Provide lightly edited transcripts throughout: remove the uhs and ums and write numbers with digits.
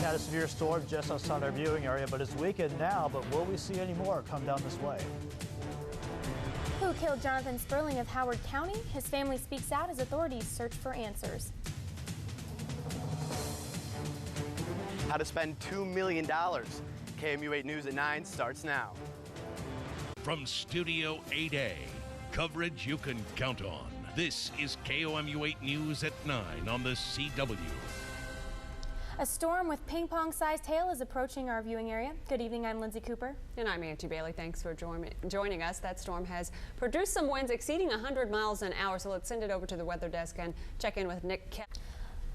had a severe storm just outside our viewing area, but it's weakened now. But will we see any more come down this way? Who killed Jonathan Sperling of Howard County? His family speaks out as authorities search for answers. How to spend $2 million. KOMU 8 News at 9 starts now. From Studio 8A, coverage you can count on. This is KOMU 8 News at 9 on the CW. A storm with ping-pong-sized hail is approaching our viewing area. Good evening, I'm Lindsay Cooper. And I'm Angie Bailey. Thanks for joining us. That storm has produced some winds exceeding 100 miles an hour, so let's send it over to the weather desk and check in with Nick Kelly.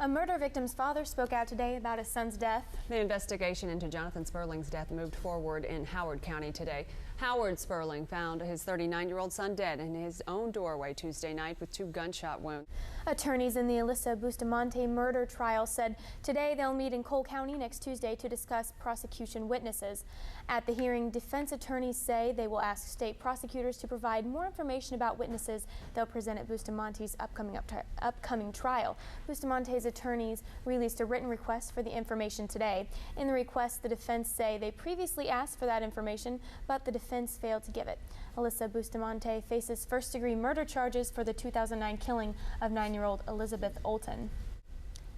A murder victim's father spoke out today about his son's death. The investigation into Jonathan Sperling's death moved forward in Howard County today. Howard Sperling found his 39-year-old son dead in his own doorway Tuesday night with 2 gunshot wounds. Attorneys in the Alyssa Bustamante murder trial said today they'll meet in Cole County next Tuesday to discuss prosecution witnesses. At the hearing, defense attorneys say they will ask state prosecutors to provide more information about witnesses they'll present at Bustamante's upcoming trial. Bustamante's attorneys released a written request for the information today. In the request, the defense say they previously asked for that information, but the defense failed to give it. Alyssa Bustamante faces first-degree murder charges for the 2009 killing of 9-year-old Elizabeth Olton.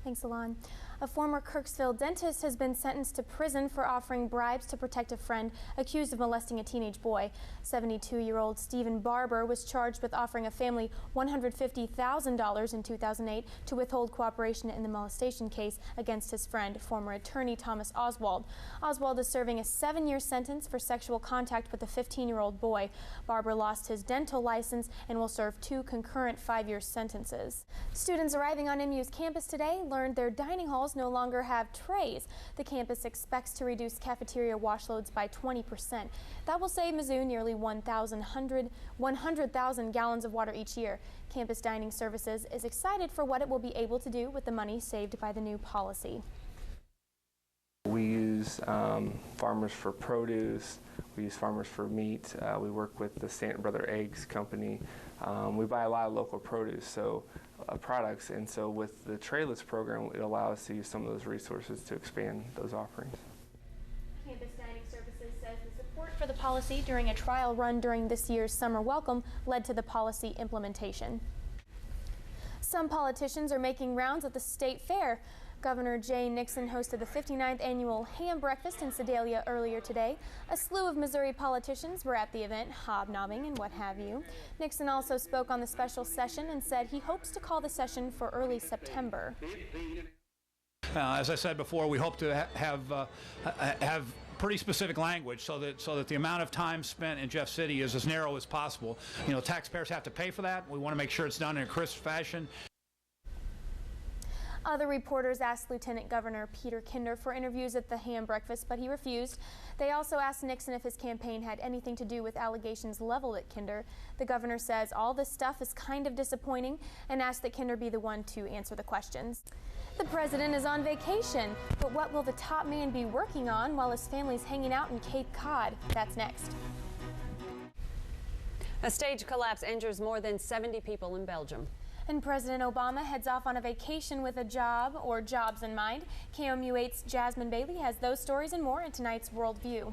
Thanks, Alon. A former Kirksville dentist has been sentenced to prison for offering bribes to protect a friend accused of molesting a teenage boy. 72-year-old Stephen Barber was charged with offering a family $150,000 in 2008 to withhold cooperation in the molestation case against his friend, former attorney Thomas Oswald. Oswald is serving a 7-year sentence for sexual contact with a 15-year-old boy. Barber lost his dental license and will serve 2 concurrent 5-year sentences. Students arriving on MU's campus today learned their dining halls no longer have trays. The campus expects to reduce cafeteria wash loads by 20%. That will save Mizzou nearly 100,000 gallons of water each year. Campus Dining Services is excited for what it will be able to do with the money saved by the new policy. We use farmers for produce, we use farmers for meat, we work with the Stanton Brother Eggs company. We buy a lot of local produce, products, and so with the trayless program, it allows us to use some of those resources to expand those offerings. Campus Dining Services says the support for the policy during a trial run during this year's summer welcome led to the policy implementation. Some politicians are making rounds at the state fair. Governor Jay Nixon hosted the 59th annual ham breakfast in Sedalia earlier today. A slew of Missouri politicians were at the event, hobnobbing and what have you. Nixon also spoke on the special session and said he hopes to call the session for early September. As I said before, we hope to have pretty specific language so that the amount of time spent in Jeff City is as narrow as possible. You know, taxpayers have to pay for that. We want to make sure it's done in a crisp fashion. Other reporters asked Lieutenant Governor Peter Kinder for interviews at the ham breakfast, but he refused. They also asked Nixon if his campaign had anything to do with allegations leveled at Kinder. The governor says all this stuff is kind of disappointing and asked that Kinder be the one to answer the questions. The president is on vacation, but what will the top man be working on while his family's hanging out in Cape Cod? That's next. A stage collapse injures more than 70 people in Belgium. And President Obama heads off on a vacation with a job or jobs in mind. KOMU 8's Jasmine Bailey has those stories and more in tonight's World View.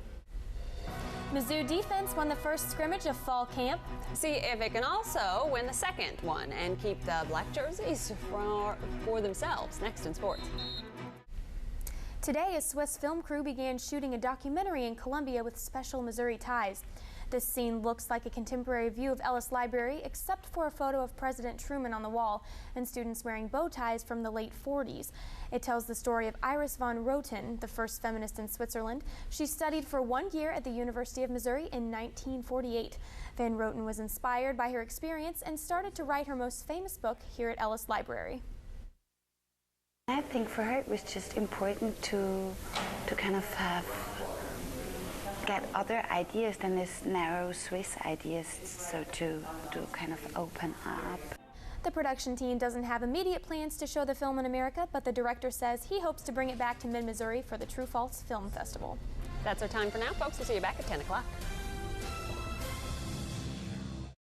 Mizzou defense won the first scrimmage of fall camp. See if it can also win the second one and keep the black jerseys for themselves. Next in sports. Today, a Swiss film crew began shooting a documentary in Columbia with special Missouri ties. This scene looks like a contemporary view of Ellis Library, except for a photo of President Truman on the wall and students wearing bow ties from the late 40s. It tells the story of Iris von Roten, the first feminist in Switzerland. She studied for 1 year at the University of Missouri in 1948. Van Roten was inspired by her experience and started to write her most famous book here at Ellis Library. I think for her it was just important to kind of get other ideas than this narrow Swiss ideas, so to kind of open up. The production team doesn't have immediate plans to show the film in America, but the director says he hopes to bring it back to mid-Missouri for the True False Film Festival. That's our time for now, folks. We'll see you back at 10 o'clock.